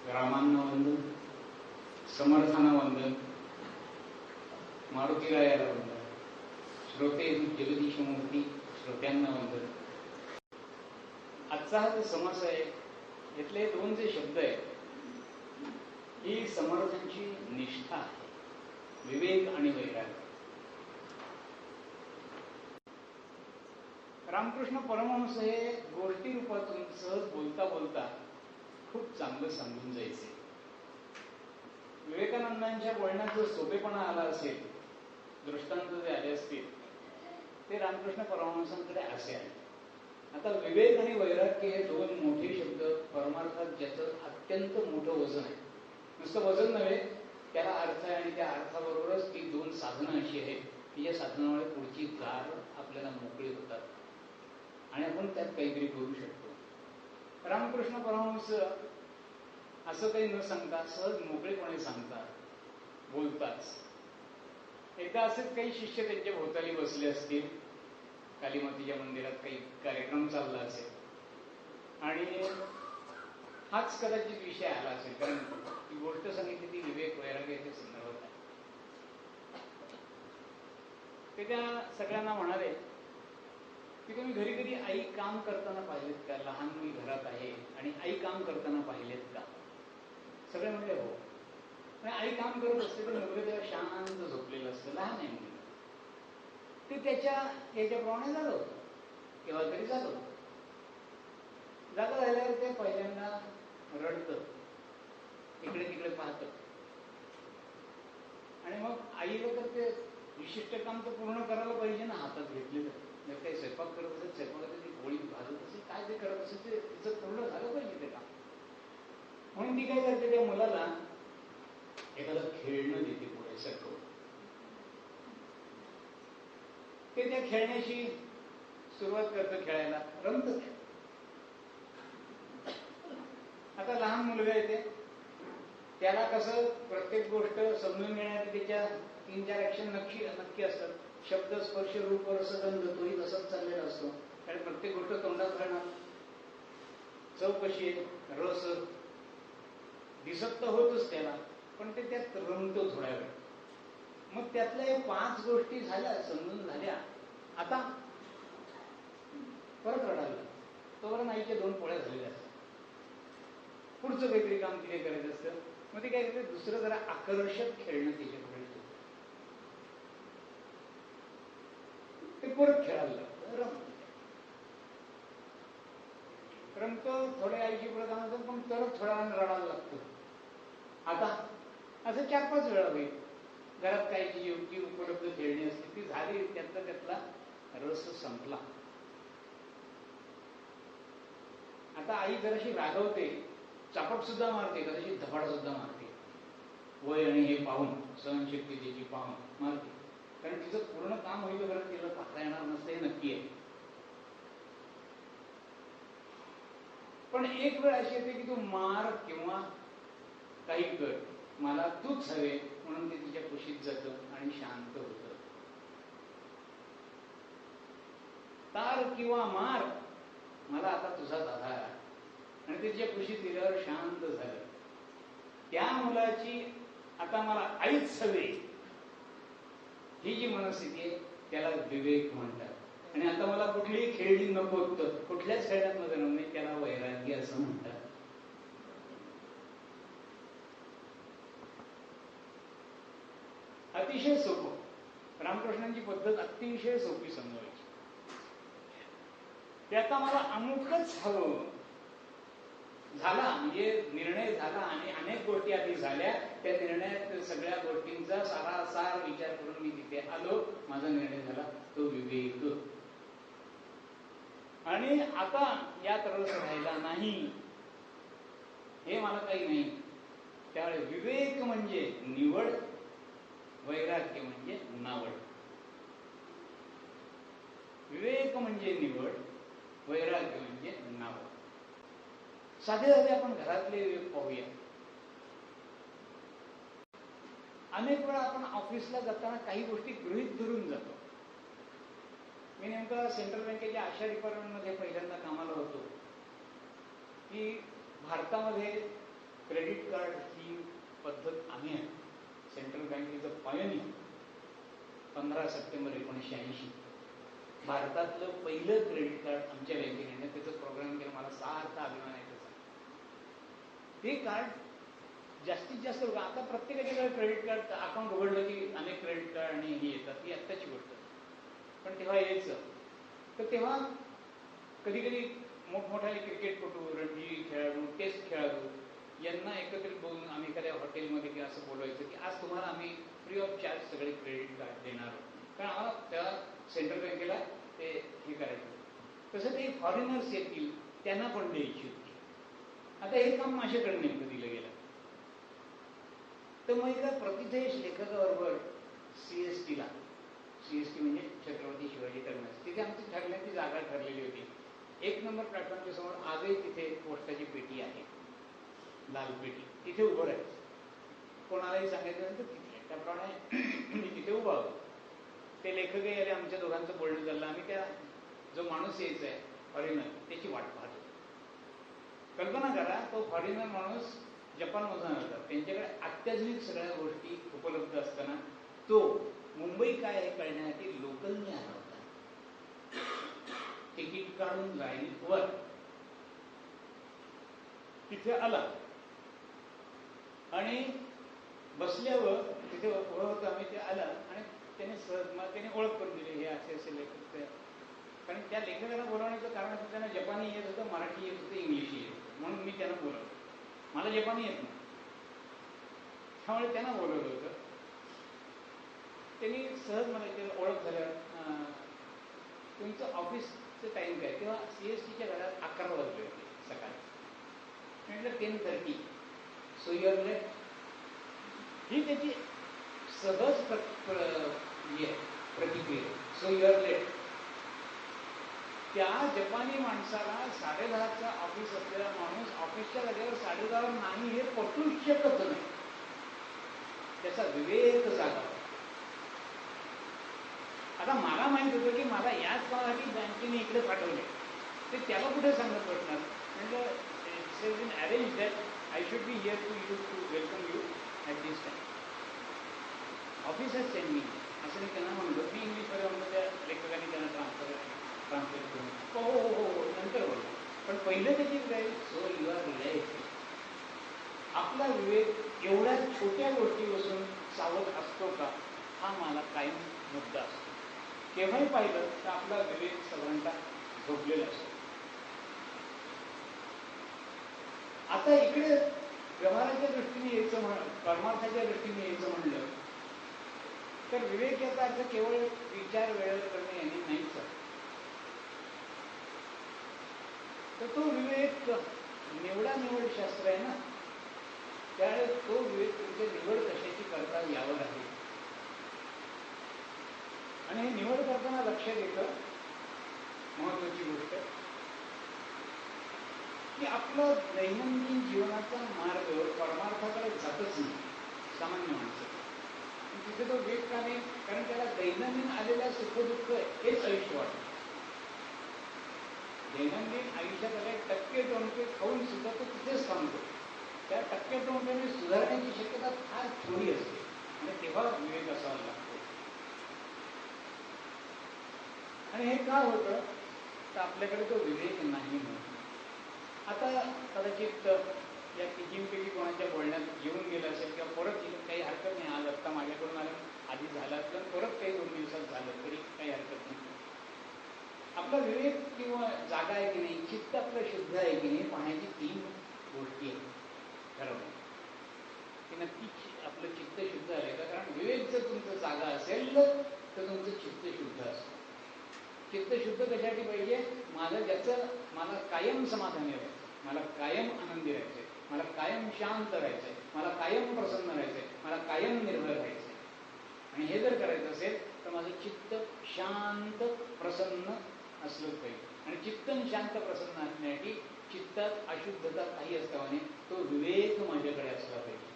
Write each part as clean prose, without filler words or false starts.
रामांना वंदन, समर्थांना वंदन, मारुतीरायाला वंदन, श्रोते जगदीश मूर्ती श्रोत्यांना वंदन. आजचा हा जो समास आहे यातले दोन जे शब्द आहेत ही समर्थांची निष्ठा आहे, विवेक आणि वैराग्य. रामकृष्ण परमहंस हे गोष्टी रूपातून सहज बोलता बोलता खूप चांगलं सांगून जायचे. विवेकानंदांच्या बोलण्यात जो सोपेपणा आला असेल, दृष्टांत जे आले असतील ते रामकृष्ण परमहंसांकडे असे आहे. आता विवेक आणि वैराग्य हे दोन मोठे शब्द परमार्थात ज्याचं अत्यंत मोठं वजन आहे. नुसतं वजन नव्हे, त्याला अर्थ आहे आणि त्या अर्थाबरोबरच ती दोन साधनं अशी आहेत की ज्या साधनामुळे पुढची दार आपल्याला मोकळी होतात आणि आपण त्यात काहीतरी करू शकतो. रामकृष्ण परमहंस असं काही न सांगता सहज मोकळेपणे सांगतात, बोलताच. एकदा असेच काही शिष्य त्यांच्या भोवताली बसले असतील, कालीमातीच्या मंदिरात काही कार्यक्रम चालला असेल आणि हाच कदाचित विषय आला असेल, कारण ही गोष्ट सांगितली ती विवेक वैराग्याच्या संदर्भात आहे. ते त्या सगळ्यांना म्हणाले की तुम्ही घरी कधी आई काम करताना पाहिलेत का? लहान मुली घरात आहे आणि आई काम करताना पाहिलेत का? सगळे म्हणले हो. पण आई काम करत असते तर मुलगा तेव्हा शांत झोपलेलं असतं, लहान आहे मुलगा. ते त्याच्या याच्याप्रमाणे झालं होतं, केव्हा तरी झालं होतं. जागा झाल्यावर ते पहिल्यांदा रडतं, इकडे तिकडे पाहतं आणि मग आईला तर ते विशिष्ट काम तर पूर्ण करायला पाहिजे ना, हातात घेतलेलं. जर काही स्वयंपाक करत असेल, स्वयंपाकाची ती पोळी भाजत असेल, काय ते करत असेल ते तिचं पूर्ण झालं पाहिजे ते काम. म्हणून ती काय करते, त्या मुलाला एखादं खेळणं देते पुढे सरकवून. ते त्या खेळण्याशी सुरुवात करतं, खेळायला रमतं. आता लहान मुलगा येते, त्याला कसं प्रत्येक गोष्ट समजून घेण्याची त्याच्या 3-4 ऍक्शन नक्की असतात. शब्द, स्पर्श, रूप, रस, गंध तोही तसाच चाललेला असतो. कारण प्रत्येक गोष्ट तोंडात राहणार. चव कशी आहे, रस दिसत तर होतच त्याला, पण ते त्यात रमतो थोड्या वेळ. मग त्यातल्या 5 गोष्टी झाल्या, समजून झाल्या, आता परत रडायला. तोपर्यंत आईच्या 2 पोळ्या झालेल्या असतात. पुढचं काहीतरी काम तिने करायचं असतं. मग ते काय करते, दुसरं जरा आकर्षक खेळणं तिच्याकडे ते परत खेळायला लागतं, रमतो. थोड्या आईची पुढे काम होतं, पण तरच थोड्या वेळानं रडायला लागतं. आता असं 4-5 वेळा होईल. घरात काही जी उपलब्ध खेळणी असते ती झाली, त्यातला रस संपला. आता आई जराशी रागवते, चापट सुद्धा मारते, कदाचित धपाडा सुद्धा मारते. वय आणि हे पाहून, सहनशक्ती त्याची पाहून मारते. कारण तिचं पूर्ण काम होईल बरं, तिला पाहता येणार नसतं हे नक्की आहे. पण एक वेळ अशी येते की तू मार किंवा काही कर, मला तूच हवे, म्हणून ते तिच्या कुशीत जातं आणि शांत होतं. तार किंवा मार, मला आता तुझाच आधार. आणि ते तिच्या कुशीत गेल्यावर शांत झालं. त्या मुलाची आता मला आईच हवे ही जी मनस्थिती आहे त्याला विवेक म्हणतात. आणि आता मला कुठलीही खेळणी नको, कुठल्याच खेळण्यात मध्ये नाही, त्याला वैराग्य असं म्हणतात. अतिशय सोपं. रामकृष्णांची पद्धत अतिशय सोपी समजावायची. ते आता मला अमुकच हवं झाला म्हणजे निर्णय झाला आणि अनेक गोष्टी आधी झाल्या. त्या निर्णयात सगळ्या गोष्टींचा सारासार विचार करून मी तिथे आलो, माझा निर्णय झाला, तो विवेक. आणि आता यात रस राहिला नाही, हे मला काही नाही. त्यावेळी विवेक म्हणजे निवड, वैराग्य म्हणजे नावड. विवेक म्हणजे निवड, वैराग्य म्हणजे नावड. साधे आपण घरातले विवेक पाहूया. अनेक वेळा आपण ऑफिसला जाताना काही गोष्टी गृहीत धरून जातो. मी नेमका सेंट्रल बँकेच्या आशा डिपार्टमेंटमध्ये पहिल्यांदा कामाला होतो की भारतामध्ये क्रेडिट कार्ड ही पद्धत आम्ही आहे. सेंट्रल बँकेचं पायोनियर 15 सप्टेंबर 1980 भारतातलं पहिलं क्रेडिट कार्ड आमच्या बँकेने त्याचं प्रोग्राम केलं. मला सारखा अभिमान आहे त्याचा. ते कार्ड जास्तीत जास्त लोक आता प्रत्येकाच्याकडे क्रेडिट कार्ड अकाउंट उघडलं की अनेक क्रेडिट कार्ड आणि हे येतात. ही आत्ताची गोष्ट. पण तेव्हा यायचं तर तेव्हा कधी कधी मोठमोठाले क्रिकेटपटू, रणजी खेळाडू, टेस्ट खेळाडू यांना एकत्रित बोलून आम्ही एखाद्या हॉटेलमध्ये किंवा असं बोलवायचं की आज तुम्हाला आम्ही फ्री ऑफ चार्ज सगळे क्रेडिट कार्ड देणार आहोत. कारण आम्हाला त्या सेंट्रल बँकेला ते हे करायचं. तसं ते फॉरेनर्स येतील त्यांना पण द्यायची होती. आता हे काम माझ्याकडे नेमकं दिलं गेलं. तर मग एकदा प्रतिथेश लेखकाबरोबर CSTला, CST म्हणजे छत्रपती शिवाजी टर्मिनस, तिथे आमची ठरण्याची जागा ठरलेली होती. 1 नंबर प्लॅटफॉर्मच्या समोर आजही तिथे पोस्टाची पेटी आहे, लाल पेटी. तिथे उभं राहायचं. कोणालाही सांगायचं तर तिथे त्याप्रमाणे मी तिथे उभा होतो. ते लेखकही आले, आमच्या दोघांचं बोलणं झालं. आम्ही त्या जो माणूस यायचा आहे फॉरेनर त्याची वाट पाहतो. कल्पना करा, तो फॉरेनर माणूस जपानमधून होता. त्यांच्याकडे अत्याधुनिक सगळ्या गोष्टी उपलब्ध असताना तो मुंबई काय हे कळण्यासाठी लोकलने आला होता. तिकीट काढून लाईनवर तिथे आला आणि बसल्यावर तिथे उभं होतं आम्ही. ते आला आणि त्याने त्याने ओळख करून दिली, हे असे असे लेखक. कारण त्या लेखकाला बोलवण्याचं कारण असं, त्यांना जपानी येत होतं, मराठी येत होतं, इंग्लिश येत होतं. म्हणून मी त्यांना बोलवलं. मला जपानी येत नाही, त्यामुळे त्यांना बोलवलं होतं. त्यांनी सहज मला इथे ओळख झाल्या, तुमचं ऑफिसचं टाईम काय? तेव्हा CSTच्या घरात 11 वाजले होते सकाळी. म्हटलं 10:30. So you are late. ही त्याची सहज प्रतिक्रिया. So you are late. त्या जपानी माणसाला 10:30चा ऑफिस असलेला माणूस ऑफिसच्या जागेवर 10:30 नाही हे पटूच शकत नाही. त्याचा विवेक जागा. आता मला माहित होतं की मला याच कामासाठी बँकेने इकडे पाठवले, ते त्याला कुठे सांगत बसणार. म्हणजे it's been arrange that I should be here to welcome you at this time. Office has send me असं मी त्यांना म्हणलो. मी इंग्लिशमध्ये म्हणतो, त्या लेखकाने त्यांना ट्रान्सलेट करून हो हो हो हो नंतर बोलतो. पण पहिलं त्याची काय, सो यू आर लेट. आपला विवेक एवढ्या छोट्या गोष्टीपासून सावध असतो का, हा मला कायम मुद्दा असतो. केव्हाही पाहिलं तर आपला विवेक सगळ्यांचा झोपलेला असतो. आता इकडे व्यवहाराच्या दृष्टीने यायचं परमार्थाच्या दृष्टीने यायचं म्हणलं तर विवेक याचा अर्थ केवळ विचार वेळ करणे याने नाहीच. तर तो विवेक निवड शास्त्र आहे ना. त्यावेळेस तो विवेक तुमचे निवड कशाची करता यावर आहे. आणि हे निवड करताना लक्षात येतं महत्वाची गोष्ट की आपलं दैनंदिन जीवनाचा मार्ग परमार्थाकडे जातच नाही सामान्य माणसं. तिथे तो वेग का नाही, कारण त्याला दैनंदिन आलेल्या सुखदुःख हेच आयुष्य वाटतं. दैनंदिन आयुष्यात आले टक्के टोणके खाऊन सुद्धा तो तिथेच थांबतो. त्या टक्के टोणक्याने सुधारण्याची शक्यता फार थोडी असते आणि तेव्हा विवेक असावा लागतो. आणि हे का होतं तर आपल्याकडे तो विवेक नाही म्हणून. आता कदाचित या कितींपैकी कोणाच्या बोलण्यात येऊन गेलं असेल किंवा परत येईल, काही हरकत नाही. आज आत्ता माझ्याकडून आलं आधी झालं असलं, परत काही 2 दिवसात झालं तरी काही हरकत नाही. आपला विवेक किंवा जागा आहे की नाही, चित्त आपलं शुद्ध आहे की नाही पाहण्याची 3 गोष्टी आहेत ठरवल्या की नक्की आपलं चित्त शुद्ध आहे का. कारण विवेक जर तुमचं जागा असेल तर तुमचं चित्त शुद्ध असतं. चित्त शुद्ध कशासाठी पाहिजे, माझं ज्याचं मला कायम समाधानी राहायचं, मला कायम आनंदी राहायचंय, मला कायम शांत राहायचंय, मला कायम प्रसन्न राहायचंय, मला कायम निर्भय राहायचंय. आणि हे जर करायचं असेल तर माझं चित्त शांत प्रसन्न असलं पाहिजे. आणि चित्त शांत प्रसन्न असण्यासाठी चित्तात अशुद्धता काही असताना तो विवेक माझ्याकडे असला पाहिजे.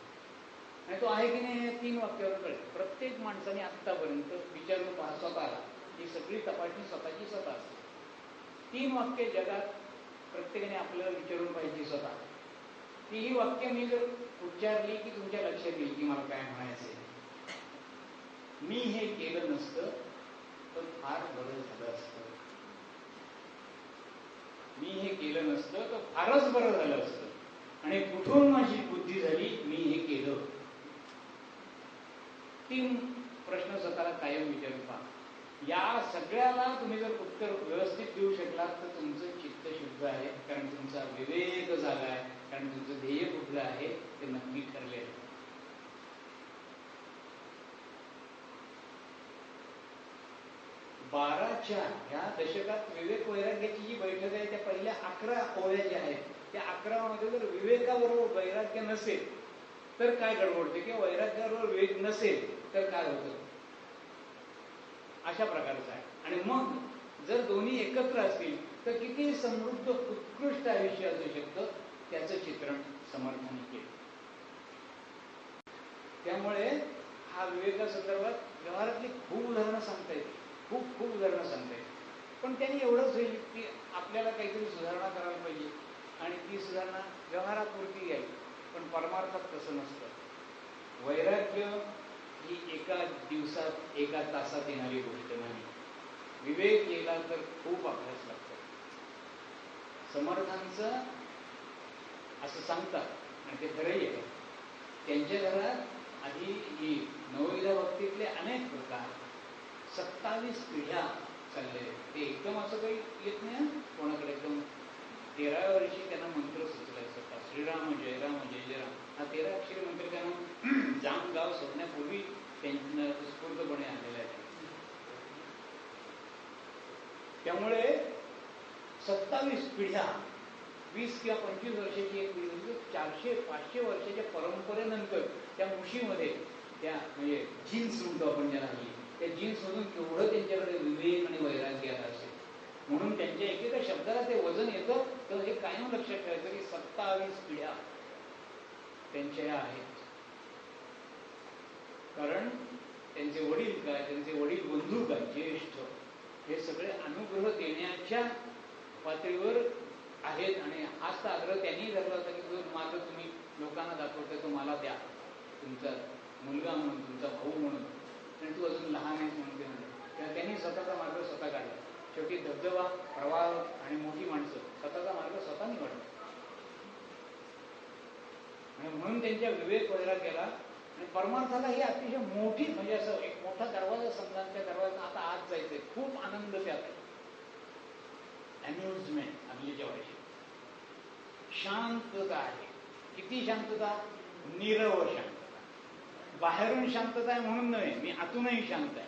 आणि तो आहे की नाही हे 3 वाक्यावर कळेल. प्रत्येक माणसाने आत्तापर्यंत विचारून पहा स्वतःला. ही सगळी तपासणी स्वतःची स्वतः असते. 3 वाक्य जगात प्रत्येकाने आपल्याला विचारून पाहिजे स्वतः ही वाक्य मी जर उच्चारली की तुमच्या लक्षात येईल की मला काय म्हणायचंय. मी हे केलं नसतं तर फार बरं झालं असतं. मी हे केलं नसतं तर फारच बरं झालं असतं. आणि कुठून माझी बुद्धी झाली मी हे केलं. 3 प्रश्न स्वतःला कायम विचारून पहा. या सगळ्याला तुम्ही जर उत्तर व्यवस्थित देऊ शकलात तर तुमचं चित्त शुद्ध आहे, कारण तुमचा विवेक झाला आहे, कारण तुमचं ध्येय कुठलं आहे ते नक्की ठरले आहे. बाराच्या ह्या दशकात विवेक वैराग्याची जी बैठक आहे त्या पहिल्या 11 ओव्या ज्या आहेत त्या 11 मध्ये जर विवेकाबरोबर वैराग्य नसेल तर काय गडबडते, किंवा वैराग्याबरोबर विवेक नसेल तर काय होतं, अशा प्रकारचं आहे. आणि मग जर दोन्ही एकत्र असतील तर किती समृद्ध उत्कृष्ट आयुष्य असू शकतं त्याचं चित्रण समर्थाने केलं. त्यामुळे हा विवेकासंदर्भात व्यवहारातली खूप उदाहरणं सांगता येते, खूप उदाहरणं सांगता येते. पण त्यांनी एवढंच होईल की आपल्याला काहीतरी सुधारणा करायला पाहिजे आणि ती सुधारणा व्यवहारापुरती यावी. पण परमार्थात तसं नसतं. वैराग्य ही एका दिवसात एका तासात येणारी गोष्ट नाही. विवेक केला तर खूप अभ्यास लागतो. समर्थांचं असं सांगतात आणि ते खरंही आहे. त्यांच्या घरात आधी ही नवविधा भक्तीतले अनेक प्रकार 27 पिढ्या चालले. ते एकदम असं काही येत नाही कोणाकडे. एकदम 13व्या वर्षी त्यांना मंत्र सुचलायचा होता, श्रीराम जय राम जय जय राम. हा 13 अक्षरी मंत्र त्यांना जाम गाव सोडण्यापूर्वी त्यांना उत्स्फूर्तपणे आलेला आहे. त्यामुळे 27 पिढ्या 20 किंवा 25 वर्षाची एक पिढी म्हणजे 400-500 वर्षाच्या परंपरेनंतर त्या मुशीमध्ये त्या म्हणजे जीन्स म्हणतो आपण ज्याला हल्ली, त्या जीन्समधून केवढं त्यांच्याकडे विवेक आणि वैराग्य आला असेल. म्हणून त्यांच्या एकेका शब्दाला ते वजन येतं. तर हे कायम लक्षात ठेवायचं की 27 पिढ्या त्यांच्या आहेत. कारण त्यांचे वडील काय, त्यांचे वडील बंधू काय, ज्येष्ठ, हे सगळे अनुग्रह देण्याच्या पातळीवर आहेत. आणि हाच तर आग्रह त्यांनी धरला होता की जो मार्ग तुम्ही लोकांना दाखवता तो मला द्या, तुमचा मुलगा म्हणून, तुमचा भाऊ म्हणून, आणि तू अजून लहान आहेस म्हणून ते म्हणले. तेव्हा त्यांनी स्वतःचा मार्ग स्वतः काढला. शेवटी धबधबा, प्रवाह आणि मोठी माणसं स्वतःचा मार्ग स्वतः निवडला. आणि म्हणून त्यांच्या विवेक वैराग्याला आणि परमार्थाला ही अतिशय मोठी, म्हणजे असं एक मोठा दरवाजा समजा, त्या दरवाजा आता आत जायचंय, खूप आनंद त्यात आहे. अम्युजमेंट अगलीच्या वर्षी. शांतता आहे. किती शांतता? नीरव शांतता. बाहेरून शांतता आहे म्हणून नव्हे, मी आतूनही शांत आहे.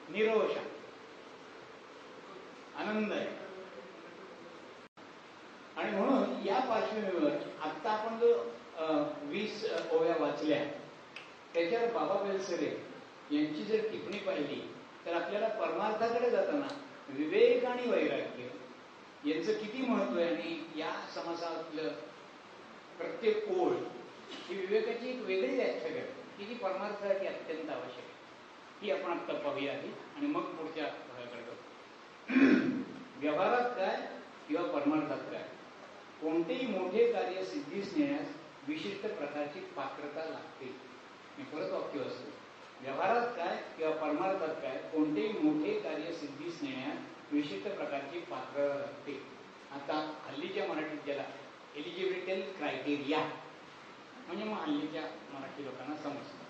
नीरव शांत, आनंद आहे. आणि म्हणून या पार्श्वभूमीवर आता आपण जो 20 ओव्या वाचल्या त्याच्यावर बाबा बेलसरे यांची जर टिप्पणी पाहिली तर आपल्याला परमार्थाकडे जाताना विवेक आणि वैराग्य यांचं किती महत्व आहे. आणि या समासातलं प्रत्येक ओळ ही विवेकाची एक वेगळी व्याख्या करते की जी परमार्थासाठी अत्यंत आवश्यक आहे. ही आपण आता पाहूया आधी आणि मग पुढच्या भागाकडे जाऊ. व्यवहारात काय किंवा परमार्थात काय, कोणतेही मोठे कार्य सिद्धीस नेण्यास विशिष्ट प्रकारची पात्रता लागते. मी परत वाक्य असतो. व्यवहारात काय किंवा परमार्थात काय, कोणतेही मोठे कार्य सिद्धीस नेण्यास विशिष्ट प्रकारची पात्रता लागते. आता हल्लीच्या मराठीत ज्याला एलिजिबिलिटी क्रायटेरिया म्हणजे मग हल्लीच्या मराठी लोकांना समजतं,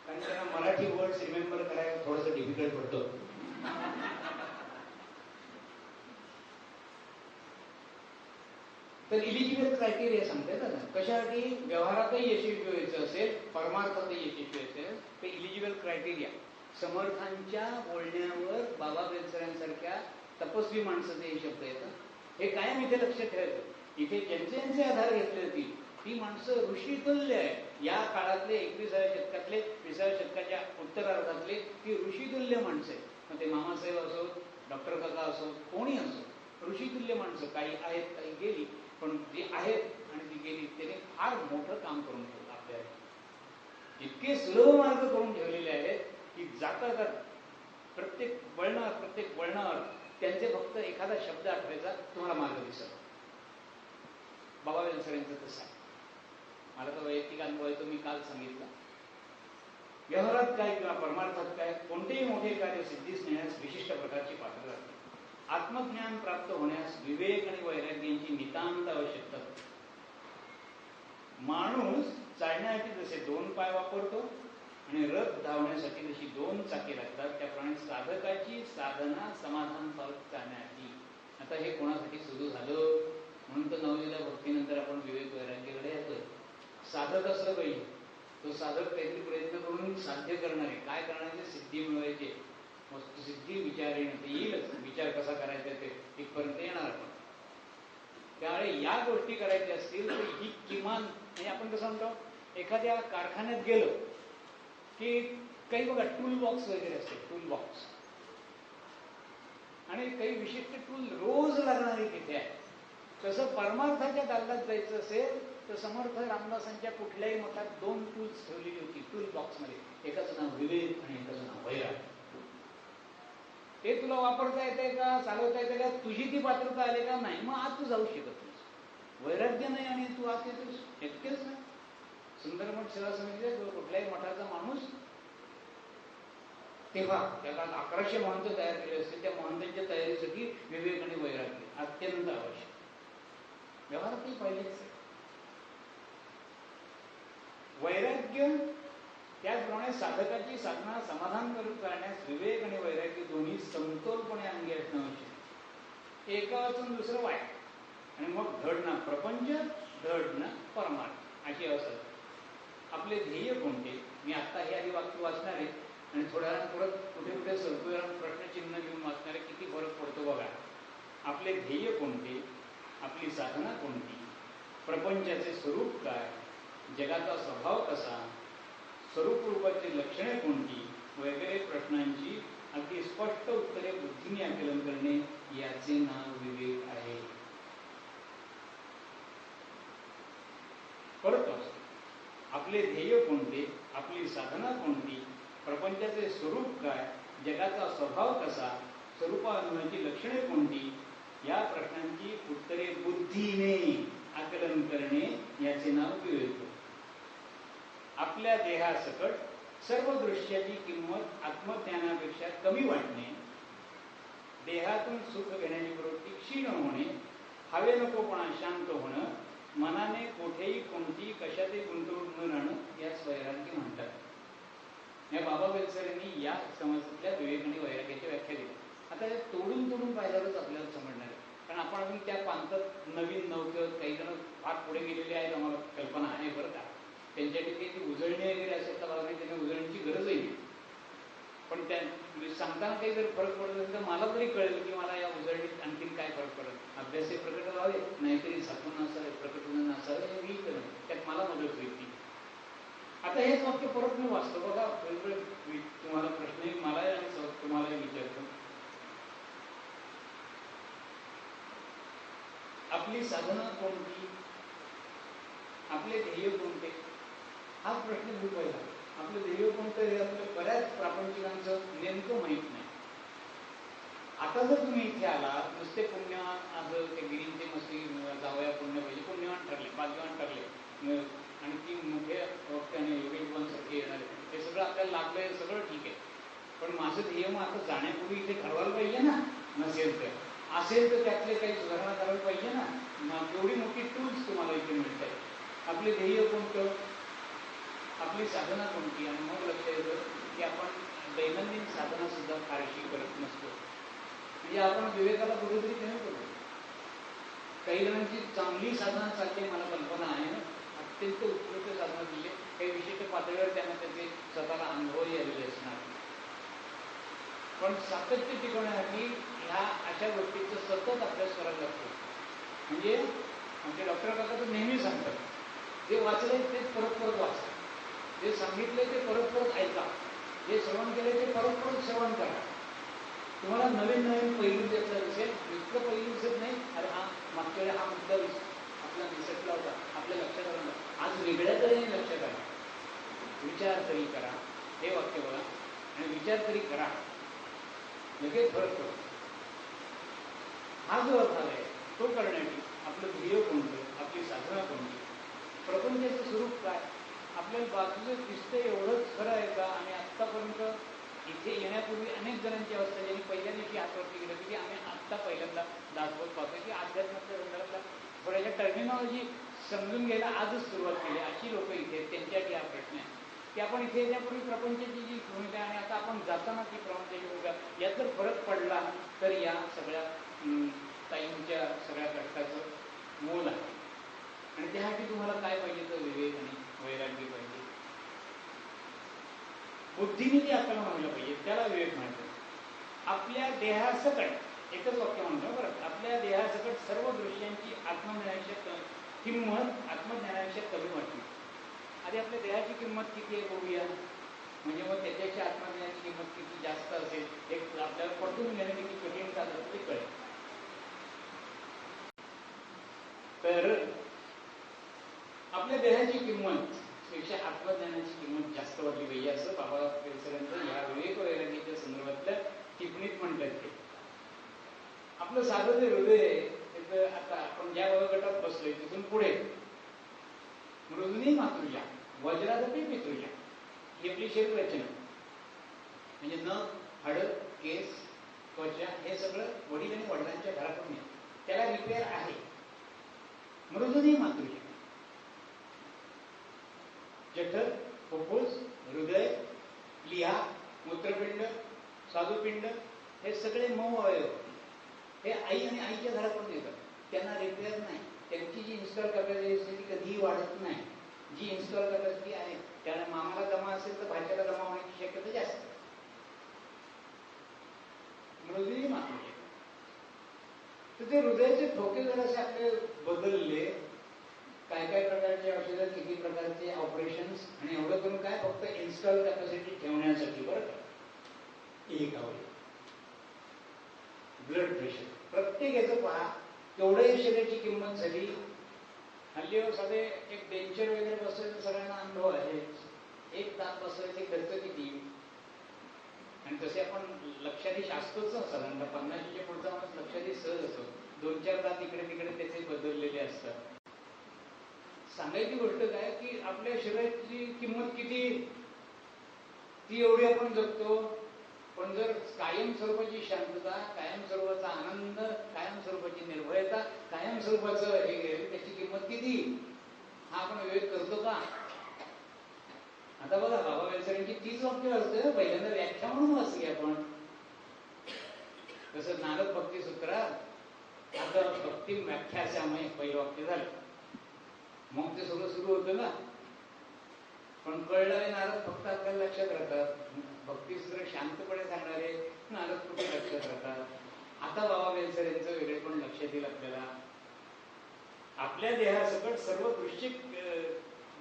कारण त्यांना मराठी वर्ड्स रिमेंबर करायला थोडंसं डिफिकल्ट पडतं. तर इलिजिबल क्रायटेरिया सांगतात ना, कशासाठी? व्यवहारातही यशस्वी व्हायचं असेल, परमार्थातही यशस्वी असेल तर इलिजिबल क्रायटेरिया. समर्थांच्या बोलण्यावर बाबा बेलसरांसारख्या तपस्वी माणसाचे हे शब्द येतात. हे कायम इथे लक्षात ठेवायचं. इथे ज्यांचे आधार घेतले होती ती माणसं ऋषितुल्य आहे. या काळातले 21व्या शतकातले 20व्या शतकाच्या उत्तरार्धातले ती ऋषितुल्य माणसं आहेत. मग ते मामासाहेब असो, डॉक्टर काका असो, कोणी असो, ऋषितुल्य माणसं. काही आहेत, काही गेली, पण जी आहेत आणि ती गेली त्याने फार मोठं काम करून ठेवलं आपल्याला. इतके सुलभ मार्ग करून ठेवलेले आहेत की जाता प्रत्येक वळणावर त्यांचे फक्त एखादा शब्द आठवायचा, तुम्हाला मार्ग दिसत. बाबा बेलसरेंचं तसं आहे. मला तर वैयक्तिक अनुभव आहे, तो मी काल सांगितला. व्यवहारात काय किंवा परमार्थात काय, कोणतेही मोठे कार्य सिद्धीस नेण्यास विशिष्ट प्रकारची पात्रता असते. आत्मज्ञान प्राप्त होण्यास विवेक आणि वैराग्याची नितांत आवश्यकता असते. माणूस चालण्यासाठी जसे 2 पाय वापरतो आणि रथ धावण्यासाठी जशी 2 चाके लागतात, त्याप्रमाणे साधकाची साधना समाधान पावत चालण्यासाठी. आता हे कोणासाठी सुरू झालं म्हणून तर नवलेल्या भक्तीनंतर आपण विवेक वैराग्याकडे येतोय. साधक असलं पाहिजे. तो साधक काहीतरी प्रयत्न करून साध्य करणारे, काय करण्याचे, सिद्धी मिळवायचे, वस्तुसिद्धी विचार येणं येईलच. विचार कसा करायचा ते इथपर्यंत येणार आपण. त्यामुळे या गोष्टी करायच्या असतील तर ही किमान, म्हणजे आपण कसं म्हणतो, एखाद्या कारखान्यात गेलो की काही बघा टूल बॉक्स वगैरे असते, टूल बॉक्स, आणि काही विशिष्ट टूल रोज लागणारी तिथे आहे. तसं परमार्थाच्या दालनात जायचं असेल तर समर्थ रामदासांच्या कुठल्याही मठात 2 टूल्स ठेवलेली होती टूल बॉक्समध्ये. एकाचं नाव विवेक आणि एकाचं नाव वैराग. ते तुला वापरता येते का, चालवता येते का, तुझी ती पात्रता आली का, नाही, मग आत तू जाऊ शकत नाही. वैराग्य नाही आणि तू आत येतोस, शक्यच नाही. सुंदरमठ सेवा समितीचा कुठल्याही मठाचा माणूस तेव्हा त्याला 1100 महंत तयार केले असते. त्या महंतांच्या तयारीसाठी विवेक आणि वैराग्य अत्यंत आवश्यक. व्यवहारातही पाहिजेच. वैराग्य त्याचप्रमाणे साधकाची साधना समाधान करून करण्यास विवेक आणि वैराग्य दोन्ही समतोलपणे अंगी असणं आवश्यक. एका वाचून दुसरं वाईट आणि मग धड ना प्रपंच, धड ना परमार्थ अशी अवस्था. आपले ध्येय कोणते? मी आत्ता हे आधी वाक्य वाचणार आहे आणि थोड्या वेळात कुठे कुठे सरकुळा प्रश्नचिन्ह घेऊन वाचणारे. किती फरक पडतो बघा. आपले ध्येय कोणते, आपली साधना कोणती, प्रपंचाचे स्वरूप काय, जगाचा स्वभाव कसा, स्वरूप रूपाची लक्षणे कोणती वगैरे प्रश्नांची अगदी स्पष्ट उत्तरे बुद्धीने आकलन करणे याचे नाव विवेक आहे. परत आपले ध्येय कोणते, आपली साधना कोणती, प्रपंचाचे स्वरूप काय, जगाचा स्वभाव कसा, स्वरूपानुभवाची लक्षणे कोणती, या प्रश्नांची उत्तरे बुद्धीने आकलन करणे याचे नाव विवेक. आपल्या देहासकट सर्व दृश्याची किंमत आत्मज्ञानापेक्षा कमी वाटणे, देहातून सुख घेण्याची प्रवृत्ती क्षीण होणे, हवे नकोपणा शांत होणं, मनाने कोठेही कोणती कशातही गुंतवणूक न राहणं याच वैराग्य म्हणतात. या बाबा बेलसरेंनी या समस्येतल्या विवेक आणि वैराग्याची व्याख्या दिली. आता हे तोडून तोडून पाहिल्यावरच आपल्याला समजणार आहे. कारण आपण अजून त्या पांथात नवीन नव्हतं, काही जण फार पुढे गेलेले आहेत, आम्हाला कल्पना आहे बरं का. त्यांच्यासाठी ती उजळणी वगैरे असेल तर मला त्यांना उजळणीची गरजही नाही. पण त्या सांगताना काही जर फरक पडत असेल तर मला तरी कळेल की मला या उजळणीत आणखीन काय फरक पडेल. अभ्यास हे प्रकट व्हावे, नाहीतरी झाकून नसावे, प्रकट होणं नसावे, हे मी करेन, त्यात मला मदत होईल ती. आता हेच वाक्य परत मी वाचतो बघा. तुम्हाला प्रश्न मलाही आणि तुम्हालाही विचारतो. आपली साधना कोणती, आपले ध्येय कोणते, हा प्रश्न खूप पहिला. आपलं ध्येय कोणतं हे आपल्या बऱ्याच प्रापंचिकांचं नेमकं माहीत नाही. आता जर तुम्ही इथे आला, नुसते पुण्यवान असं ते गिरींचे मस्ती जावया पुण्य पाहिजे, पुण्यवान ठरले, भाग्यवान ठरले आणि ती मोठे आणि योगेशवांसारखे येणारे, हे सगळं आपल्याला लागलंय, सगळं ठीक आहे. पण माझं ध्येय मग आता जाण्यापूर्वी इथे ठरवायला पाहिजे ना. नसेल तर, असेल तर त्यातले काही सुधारणा करायला पाहिजे ना. मग एवढी मोठी टूल्स तुम्हाला इथे मिळत आहे. आपले ध्येय कोणतं, आपली साधना कोणती, आणि मग लक्ष येतं की आपण दैनंदिन साधना सुद्धा फारशी करत नसतो. म्हणजे आपण विवेकाला कुठेतरी कमी करतो. काही जणांची चांगली साधना चालली, मला कल्पना आहे ना, अत्यंत उत्कृष्ट साधना दिली, काही विशिष्ट पातळीवर त्यांना त्याचे स्वतःला अनुभवही आलेले असणार. पण सातत्य टिकवण्यासाठी ह्या अशा गोष्टीचा सतत अभ्यास करायला लागतो. म्हणजे आमचे डॉक्टर काका तर नेहमी सांगतात, जे वाचलंय ते परत परत वाचा, जे सांगितले ते परत परत ऐका, जे श्रवण केले ते परत परत श्रवण करा. तुम्हाला नवीन नवीन पैलू द्यायचा दिसेल. इतकं पैलू दिसत नाही, अरे हा मागच्या वेळी हा मुद्दा आपला दिसतला होता, आपल्या लक्षात आला, आज वेगळ्या तऱ्हेने लक्षात आला. विचार तरी करा, हे वाक्य बघा, आणि विचार तरी करा, लगेच फरक पडतो. हा जो अर्थ आहे तो करण्यासाठी आपलं ध्येय कोणतं, आपली साधना याचं स्वरूप काय, आपल्याला बाजूचं दिसतं एवढंच खरं आहे का? आणि आत्तापर्यंत इथे येण्यापूर्वी अनेक जणांची अवस्था ज्यांनी पहिल्या दिवशी हातवरती गेलं की आम्ही आत्ता पहिल्यांदा दाखवत पाहतो की अध्यात्माच्या संदर्भातला थोड्याशा टर्मिनॉलॉजी समजून घ्यायला आजच सुरुवात केली. अशी लोक इथे त्यांच्यासाठी हा प्रश्न आहे की आपण इथे येण्यापूर्वी प्रपंचाची जी भूमिका आणि आता आपण जाताना ती प्रपंचाची भूमिका यात जर फरक पडला तर या सगळ्या ताईंच्या सगळ्या कष्टाचं मोल आहे. आणि त्यासाठी तुम्हाला काय पाहिजे तर विवेक आणि वैराग्य पाहिजे. बुद्धीने ती आपल्याला म्हणलं पाहिजे, त्याला विवेक म्हणतो. आपल्या देहासकट एकच वाक्य म्हणतो बरं, आपल्या देहासकट सर्व दृश्यांची आत्मज्ञानापेक्षा किंमत आत्मज्ञानापेक्षा कमी वाटते. आधी आपल्या देहाची किंमत किती आहे बघूया, म्हणजे मग त्याच्यापेक्षा आत्मज्ञानाची किंमत किती जास्त असेल एक आपल्याला पटवून घेणं किती कठीण झालं ते कळेल. तर आपल्या देहाची किंमत पेक्षा आत्मज्ञानाची किंमत जास्त वाटली पाहिजे असं बाबा पेसरांचं या विवेक वैराग्याच्या संदर्भातल्या टिप्पणीत म्हणतात. ते आपलं साधं जे हृदय आता आपण ज्या गटात बसलोय तिथून पुढे मृदुनी मातृजा वज्रादपी पितृजा ही आपली शरीर रचना, म्हणजे नख, हाड, केस, त्वचा हे सगळं वडील आणि वडिलांच्या घरातून आहे. त्याला रिपेअर आहे. मृदुनी मातृजा जठर, फुफ्फुस, हृदय, लिहा, मूत्रपिंड, स्वादुपिंड हे सगळे मऊ अवयव हे आई आणि आईच्या घरातून येतात. त्यांना रिपेअर नाही. त्यांची जी इन्स्टॉल कॅपॅसिटी असते ती कधीही वाढत नाही. जी इन्स्टॉल कॅपॅसिटी आहे त्याला मामाला जमा असेल तर भाच्याला जमा होण्याची शक्यता जास्त. मृदुनी मातृजा. तर ते हृदयाचे ठोके जर असे आपले बदलले, काय काय प्रकारचे औषधं, किती प्रकारचे ऑपरेशन्स, आणि एवढं करून काय फक्त इन्स्टॉल कॅपॅसिटी ठेवण्यासाठी बरं का. एक आवड ब्लड प्रेशर प्रत्येक याचं पहा तेवढ्या शरीराची किंमत झाली. हल्ली साधे एक डेंचर वगैरे बसवायचं सगळ्यांना अनुभव आहे. एक दात बसवायचे खर्च किती, आणि तसे आपण लक्षाधीश असतोच साधारणतः 50च्या पुढचा माणूस लक्षाधीश सहज असतो. 2-4 दात इकडे तिकडे त्याचे बदललेले असतात. सांगायची गोष्ट काय की आपल्या शरीराची किंमत किती ती एवढी आपण जगतो. पण जर कायम स्वरूपाची शांतता, कायम स्वरूपाचा आनंद, कायम स्वरूपाची निर्भयता, कायम स्वरूपाचं हे त्याची किंमत किती हा आपण विवेक करतो का? आता बघा बाबा वेलसरांची 30 वाक्य वाचतोय. पहिल्यांदा व्याख्या म्हणून वाचली आपण. तसं नारद भक्ती सूत्रात आता भक्ती व्याख्याच्यामुळे पहिलं वाक्य झालं. मग ते सगळं सुरू होतं ना. पण कळलं नारद फक्त आपल्याला लक्षात राहतात. भक्तीसूत्र शांतपणे सांगणारे नारद कुठे लक्षात राहतात. आता बाबा वेलसर यांचं वेगळे पण लक्षात येईल आपल्याला. आपल्या देहासकट सर्व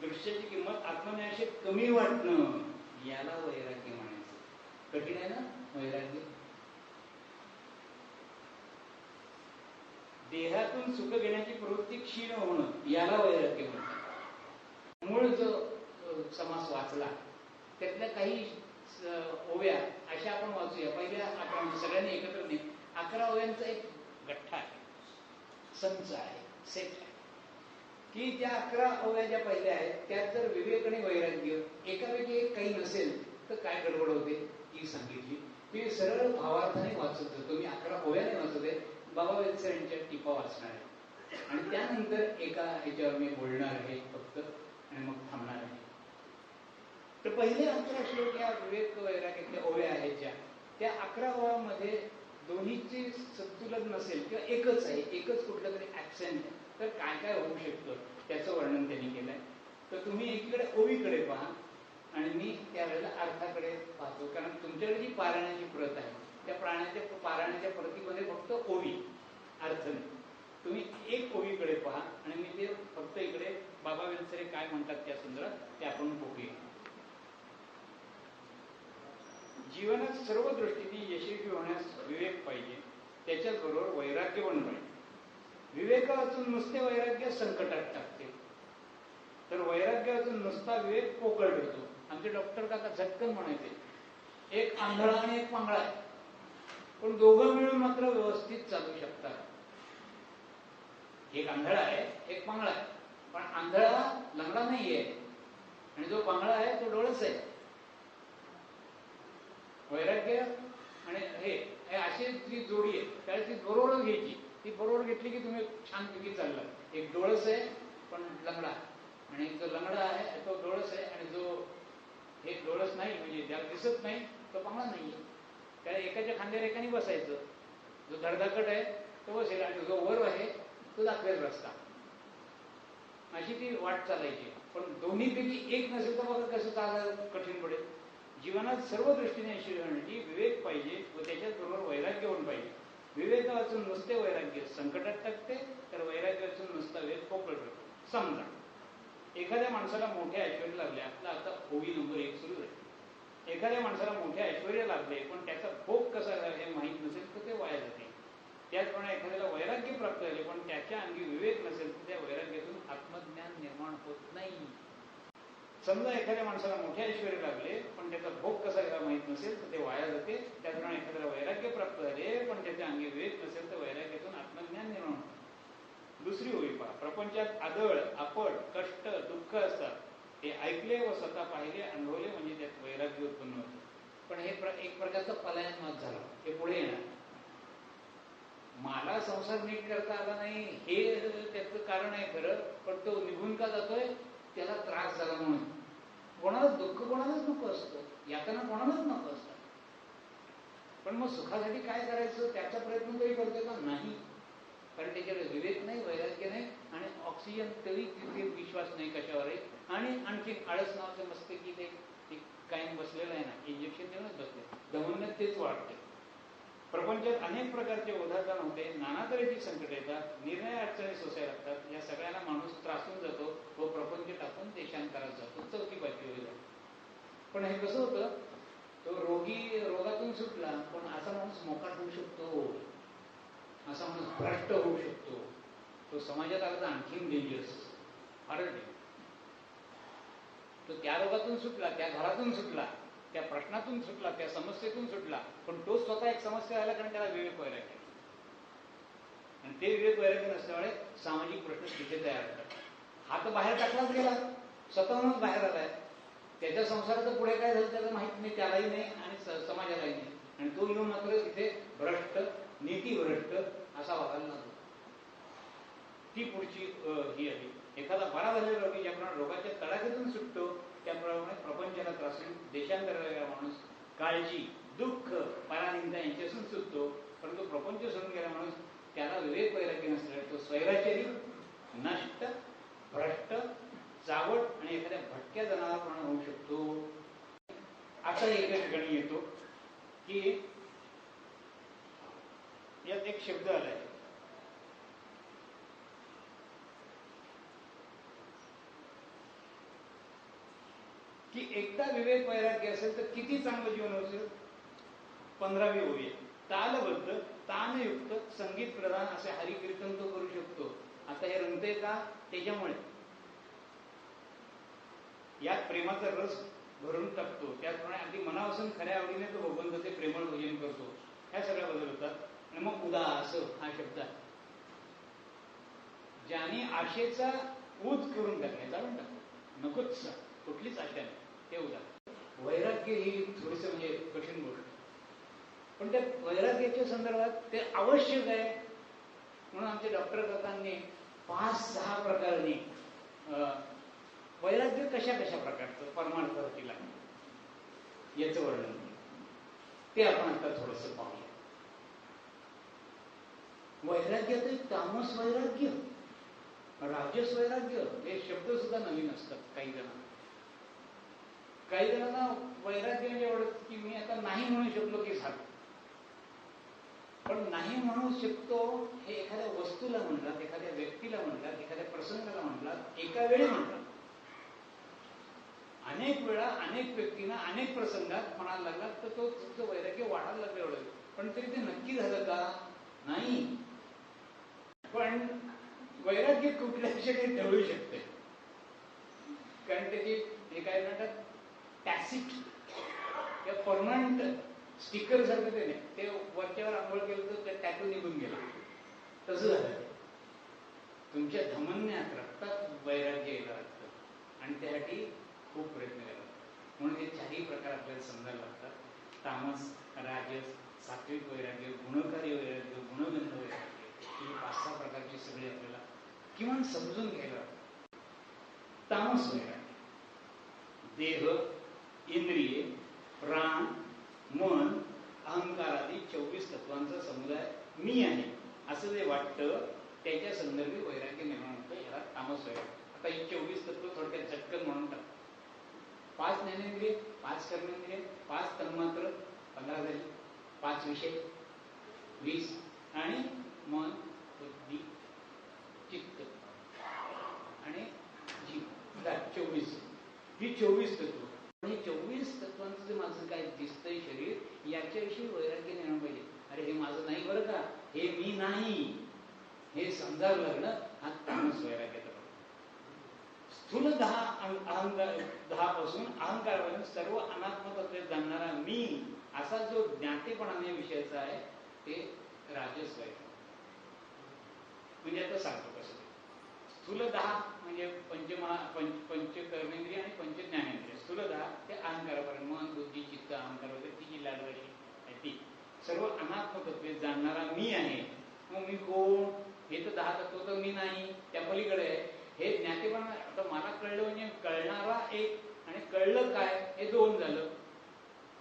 दृश्याची किंमत आत्मज्ञानाशी कमी वाटणं याला वैराग्य म्हणायचं. कठीण आहे ना वैराग्य. देहातून सुख घेण्याची प्रवृत्ती क्षीण होणं याला वैराग्य म्हणतात. मूळ जो समास वाचला त्यातल्या काही ओव्या अशा आपण वाचूया. पहिल्या आपण सगळ्यांनी एकत्र नाही 11 ओव्यांचा एक गठ्ठा आहे, संच आहे, सेट आहे की त्या 11 ओव्या ज्या पहिल्या आहेत त्यात जर विवेक आणि वैराग्य एकापैकी एक काही नसेल तर काय गडबड होते ती सांगितली. मी सरळ भावार्थाने वाचत होतो. मी 11 ओव्याने वाचत आहे. बाबा वेलसर यांच्या टिपा वाचणार आहे आणि त्यानंतर एका ह्याच्यावर मी बोलणार आहे फक्त आणि मग थांबणार आहे. तर पहिले 11 श्लोक या विवेक वैराग्यातल्या ओव्या आहेत ज्या त्या 11 ओव्यामध्ये दोन्हीचे संतुलन नसेल किंवा एकच आहे, एकच कुठलं तरी ऍक्सेंट तर काय काय होऊ शकतं त्याचं वर्णन त्यांनी केलंय. तर तुम्ही एकीकडे ओवीकडे पहा आणि मी त्यावेळेला अर्थाकडे पाहतो. कारण तुमच्याकडे जी पारायणाची प्रत आहे त्या पारायणाच्या प्रतीमध्ये फक्त ओवी अर्थ नाही. तुम्ही एक ओवीकडे पहा आणि मी ते फक्त इकडे बाबा वेलसरे काय म्हणतात त्या संदर्भात ते आपण बघूया. जीवनात सर्व दृष्टीने यशस्वी होण्यास विवेक पाहिजे. त्याच्याच बरोबर वैराग्य पण पाहिजे. विवेक वाचून नुसते वैराग्य संकटात टाकते तर वैराग्य वाचून नुसता विवेक पोकळ ठरतो. आमचे डॉक्टर काका झटकन म्हणायचे एक आंधळा आणि एक पांगळा आहे पण दोघं मिळून मात्र व्यवस्थित चालू शकतात. एक आंधळा आहे एक पांगळा आहे पण आंधळा लंगडा नाहीये आणि जो पांगळा आहे तो डोळस आहे. वैराग्य आणि हे अशी जी जोडी आहे त्यावेळेस ती बरोबर घ्यायची. ती बरोबर घेतली की तुम्ही छानपैकी चालला. एक डोळस आहे पण लंगडा, आणि जो लंगडा आहे तो डोळस आहे, आणि जो हे डोळस नाही म्हणजे ज्याला दिसत नाही तो पांगळा नाहीये. त्या एकाच्या खांद्यावर एकाने बसायचं. जो धडधाकट आहे तो बसेल आणि जो वर आहे तो दाखवेल रस्ता. अशी ती वाट चालायची. पण दोन्हीपैकी एक नसेल तर बघा कसं चालायला कठीण पडेल. जीवनात सर्व दृष्टीने यशस्वी होण्यासाठी विवेक पाहिजे व त्याच्याबरोबर वैराग्य होऊन पाहिजे. विवेक वाचून नुसते वैराग्य संकटात टाकते, तर वैराग्य वाचून नुसता वेद पोकळ करतो. समजा एखाद्या माणसाला मोठे ऐश्वर्य लाभले. आपला आता ओवी नंबर 1 सुरू आहे. एखाद्या माणसाला मोठे ऐश्वर्य लाभले पण त्याचा भोग कसा हे माहीत नसेल तर ते वाया जाते. त्याचप्रमाणे एखाद्याला वैराग्य प्राप्त झाले पण त्याच्या अंगी विवेक नसेल तर त्या वैराग्यातून आत्मज्ञान निर्माण होत नाही. समजा एखाद्या माणसाला मोठे ऐश्वर्य लाभले पण त्याचा भोग कसा घ्यावा माहीत नसेल तर ते वाया जाते. त्याचप्रमाणे एखाद्याला वैराग्य प्राप्त झाले पण त्याच्या अंगी विवेक नसेल तर वैराग्यातून आत्मज्ञान निर्माण होते. दुसरी होई पहा. प्रपंचात आदळ, आपड, कष्ट, दुःख असतात. हे ऐकले व स्वतः पाहिले, अनुभवले म्हणजे त्यात वैराग्य उत्पन्न होते. पण हे एक प्रकारचं पलायन मत झालं. हे पुढे येणार. मला संसार नीट करता आला नाही हे त्याचं कारण आहे खरं, पण तो निघून का जातोय? त्याला त्रास झाला म्हणून. कोणालाच दुःख कोणालाच नको असतं, यातना कोणालाच नको असतात. पण मग सुखासाठी काय करायचं त्याचा प्रयत्न तरी करतोय का? नाही. कारण त्याच्याकडे विवेक नाही, वैराग्य नाही, आणि ऑक्सिजन तरी तिथे विश्वास नाही कशावर आहे. आणि आणखी आळस नावाचं मस्तकी ते कायम बसलेलं आहे ना, इंजेक्शन देऊनच बसले. दमवण्यात तेच वाढते. प्रपंचात अनेक प्रकारचे ओढाताण होते, नाना तऱ्हेची संकट येतात, निर्णय अडचणी सोसायला लागतात. या सगळ्यांना माणूस त्रासून जातो व प्रपंच टाकून देशांतरात जातो. चौथी पाचवी होईल. पण हे कसं होतं? तो रोगी रोगातून सुटला पण असा माणूस मोकाट होऊ शकतो, असा माणूस भ्रष्ट होऊ शकतो. तो समाजात आला तर आणखीन डेंजरस, फारच डेंजर. तो त्या रोगातून सुटला, त्या घरातून सुटला, त्या प्रश्नातून सुटला, त्या समस्येतून सुटला, पण तो स्वतः एक समस्या आला कारण त्याला विवेक वैराग्य. आणि ते विवेक वैराग्य नसल्यामुळे सामाजिक प्रश्न तिथे तयार होतात. हा तर बाहेर टाकलाच गेला, स्वतःहूनच बाहेर आलाय. त्याच्या संसाराचं पुढे काय झालं त्याला माहित नाही, त्यालाही नाही आणि समाजालाही नाही. आणि तो येऊन मात्र तिथे भ्रष्ट, नीतिभ्रष्ट असा वागायला लागतो. ती पुढची ही आहे. एखादा बरा झालेला रोगी ज्याप्रमाणे रोगाच्या तडाख्यातून सुटतो त्याप्रमाणे प्रपंचाला त्रासून देशांतराला माणूस काळजी, दुःख, परानिंदा यांच्यापासून सुटतो. परंतु प्रपंच सोडून गेला माणूस त्याला विवेक वैराग्य नसल्याने तो स्वैराचारी, नष्ट, भ्रष्ट, चावट आणि एखाद्या भटक्या जनावराप्रमाणे होऊ शकतो. आता एका ठिकाणी येतो की यात एक शब्द आलाय की एकदा विवेक वैराग्य असेल तर किती चांगलं जीवन असेल. 15वी ओवी. तालबद्ध, तानयुक्त, संगीत प्रधान असे हरिकीर्तन तो करू शकतो. आता हे रंगते का? त्याच्यामुळे यात प्रेमाचा रस भरून टाकतो. त्याचप्रमाणे अगदी मनापासून खऱ्या आवडीने तो भगवंताचे प्रेमळ भजन करतो. ह्या सगळ्या बदल होतात. आणि मग उदास हा शब्द आहे. ज्याने आशेचा ऊत करून टाकला, जाणून टाकतो, नकोच कुठलीच आशा नाही, ते उदास. वैराग्य ही थोडीस म्हणजे कठीण गोष्ट, पण त्या वैराग्याच्या संदर्भात ते आवश्यक आहे. म्हणून आमच्या डॉक्टर काकांनी 5-6 प्रकारने वैराग्य कशा कशा प्रकारचं परमार्थाला याचं वर्णन केलं. ते आपण आता थोडस पाहूया. वैराग्यात एक तामस वैराग्य, राजस वैराग्य हे शब्द सुद्धा नवीन असतात काही जणांना. काही जणांना वैराग्य म्हणजे एवढं की मी आता नाही म्हणू शकलो की झालं. पण नाही म्हणू शकतो हे एखाद्या वस्तूला म्हणलात, एखाद्या व्यक्तीला म्हणलात, एखाद्या प्रसंगाला म्हणलात, एका वेळी म्हणलात. अनेक वेळा अनेक व्यक्तींना अनेक प्रसंगात म्हणायला लागला तर तो तुमचं वैराग्य वाढायला लागलं एवढं. पण तरी ते नक्की झालं का? नाही. पण वैराग्य कुठल्या ठिकाणी ठेवू शकते, कारण त्याची हे काय म्हणतात टॅसिट किंवा परमनंट स्टिकर सारखं ते नाही. ते वरच्यावर आंघोळ केलं तर त्या टॅटू निघून गेला, तसं झालं. तुमच्या धमन्यात रक्तात वैराग्य आणि त्यासाठी खूप प्रयत्न करावे. म्हणून हे चारही प्रकार आपल्याला समजायला लागतात. तामस, राजस, सात्विक वैराग्य, गुणकारी वैराग्य, गुणगंध वैराग्य, ही 5-6 प्रकारची सगळी आपल्याला किमान समजून घ्यायला लागतात. तामस वैराग्य, देह, इंद्रिये, प्राण, मन, अहंकार आदी 24 तत्वांचा समुदाय मी आहे असं जे वाटतं त्याच्या संदर्भी वैराग्य निर्माण होतं. याला तामस वैराग्य. आता ही 24 तत्व थोडक्यात झटकन म्हणून टाक. 5 ज्ञानेंद्रिय, 5 कर्मेंद्रिय, 5 तन्मात्र 15 झाली, 5 विषय 20 आणि मन, बुद्धी, चित्त आणि जीव 24. ही 24 तत्व. हे 24 तत्वांचं जे माझं काय दिसतंय शरीर, याच्याविषयी वैराग्य निर्माण पाहिजे. अरे हे माझं नाही बरं का, हे मी नाही, हे समजावं लागलं. हा तामस वैराग्य. स्थूल 10 पासून अहंकारापर्यंत सर्व अनात्म तत्वे जाणणारा मी असा जो ज्ञातेपणाने विषयाचा आहे ते राजस वैराग्य. म्हणजे आता सांगतो कसं. स्थूल 10 म्हणजे पंचकर्मेंद्रिय आणि पंचज्ञानेंद्रिय. स्थूल 10 ते अहंकारापर्यंत मन, बुद्धी, चित्त, अहंकार वगैरे ती जी लाडवाशी आहे ती सर्व अनात्म तत्वे जाणणारा मी आहे. मग मी कोण? हे तर 10 तत्व तर मी नाही, त्या पलीकडे आहे. हे ज्ञातेपण. आता मला कळलं म्हणजे कळणारा एक आणि कळलं काय हे 2 झालं.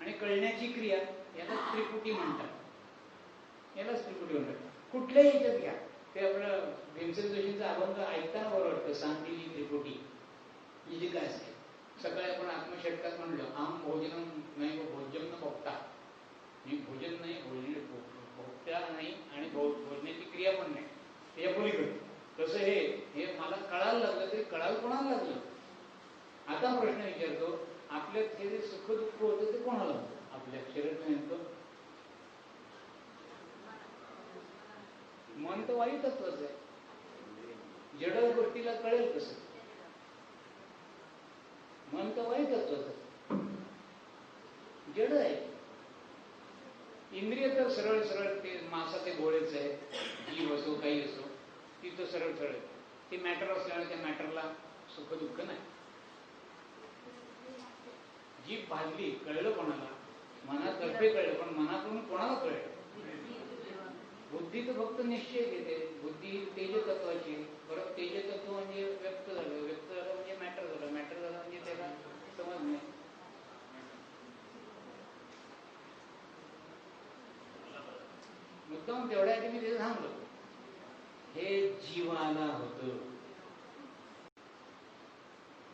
आणि कळण्याची क्रिया याला त्रिपुटी म्हणतात. यालाच त्रिपुटी म्हणतात. कुठल्याही ह्याच्यात घ्या. ते आपलं भीमसेन जोशींचा अभंग ऐकताना बरोबर वाटतं. सांगलेली त्रिपुटी ही जी काय असते. सकाळी आपण आत्मषटकात म्हणलं आम भोजन नाही भोजन न भोगता. मी भोजन नाही, भोगता नाही आणि भोजनाची क्रिया पण नाही. ते पलीकडे. तसं हे मला कळायला लागलं तरी कळायला कोणाला लागलं. आता प्रश्न विचारतो, आपल्यात हे जे सुख दुःख होतं ते कोणाला होतं? आपल्या शरीरात नेमकं मन तर वाईट तत्वच आहे. जड गोष्टीला कळेल कसं? मन तर वाईट तत्वच आहे, जड आहे. इंद्रिय तर सरळ सरळ ते मांसाचे गोळेच आहे. जीव असो काही असो ती तर सरळ सरळ. ती मॅटर असल्यामुळे त्या मॅटरला सुख दुःख नाही. जीभ भाजली कळलं कोणाला? मनातर्फे कळलं. पण मनातून कोणाला कळलं? बुद्धी तर फक्त निश्चय घेते. बुद्धी तेज तत्वाची. बरं, तेज तत्व म्हणजे व्यक्त झालं. व्यक्त झालं म्हणजे मॅटर झालं. मॅटर झालं म्हणजे त्याला समज नाही. मुद्दाम तेवढ्यासाठी मी ते सांगलो. हे जीवाला होतं.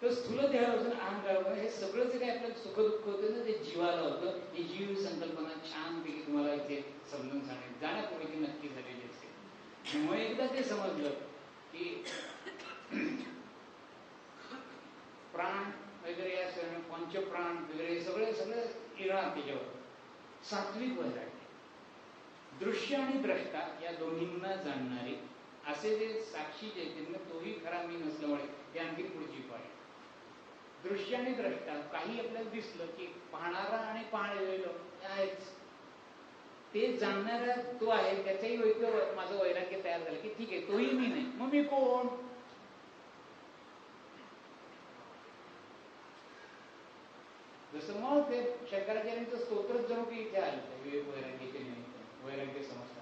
तर स्थूल देहापासून अहंकार हे सगळं जे काही आपल्याला सुख दुःख होतं ना ते जीवाला होतं. ही जीव संकल्पना छानपैकी तुम्हाला इथे समजून सांगेल. जाण्यापूर्वी ती नक्की झालेली असते. मग एकदा ते समजलं की प्राण वगैरे या पंचप्राण वगैरे सगळे सगळे येणार त्याच्यावर. सात्विक वैराग्य. दृश्य आणि द्रष्टा या दोन्हींना जाणणारे असे जे साक्षी चैतन्य, तोही खरा मी नसल्यामुळे हे आणखी पुढची पाहिजे. दृश्य आणि द्रष्टा, काही आपल्याला दिसलं की पाहणारा आणि पाहिलेलं आहेच. ते जाणणारा तो आहे. त्याच्याही वैद्य माझं वैराग्य तयार झालं की ठीक आहे, तोही मी नाही, मग मी कोण? जसं मग ते शंकराचार्यांचं स्तोत्रच जणू की इथे आलं. विवेक वैराग्याचे निमित्त वैराग्य समजतात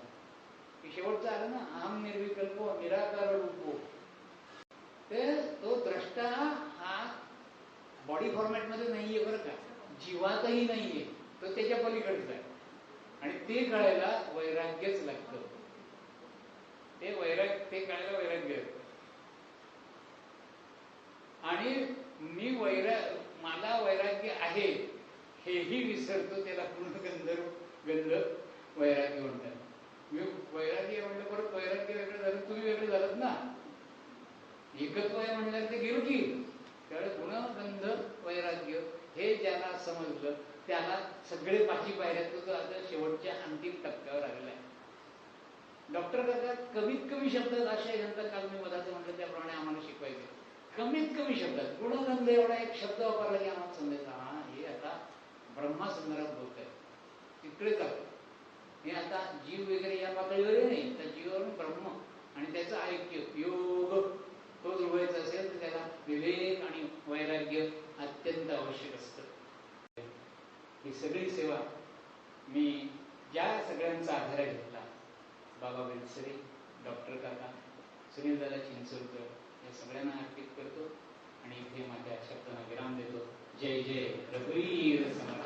की शेवटचं आलं ना, अहम निर्विकल्पो निराकार रूपो. ते तो द्रष्टा हा बॉडी फॉर्मॅट मध्ये नाहीये बरं का, जीवातही नाहीये, तो त्याच्या पलीकडचा आहे. आणि ते कळायला वैराग्यच लागतं. ते कळायला वैराग्य. आणि मी मला वैराग्य आहे हेही विसरतो. त्याला पूर्ण गंध वैराग्य म्हणतात. मी वैराग्य म्हणलं परत वैराग्य वेगळं झालं, तुम्ही वेगळे झालात ना. एकत्व आहे म्हणल्यावर ते गेलो की. त्यावेळेस गुणगंध वैराग्य हे ज्याला समजलं त्याला सगळे 5 पायऱ्यात आता शेवटच्या अंतिम टप्प्यावर आलेला आहे. डॉक्टर करतात कमीत कमी शब्दात अशा नंतर काल मी मधाचं म्हटलं त्याप्रमाणे आम्हाला शिकवायचं. कमीत कमी शब्दात गुणगंध एवढा एक शब्द वापरला की आम्हाला समजायचं हा हे आता ब्रह्मा संदर्भात बोलत आहे. तिकडे जातो. हे आता जीव वगैरे या पातळीवर नाही, तर जीवावरून ब्रह्म आणि त्याचं ऐक्य योग तो जुळवायचा असेल तर त्याला विवेक आणि वैराग्य ही सगळी सेवा मी ज्या सगळ्यांचा आधार घेतला, बाबा बेलसरे, डॉक्टर काका, सुनीलदादा चिंचोलकर, या सगळ्यांना अर्पित करतो आणि इथे माझ्या शब्दांना विराम देतो. जय जय रघुवीर समर्थ.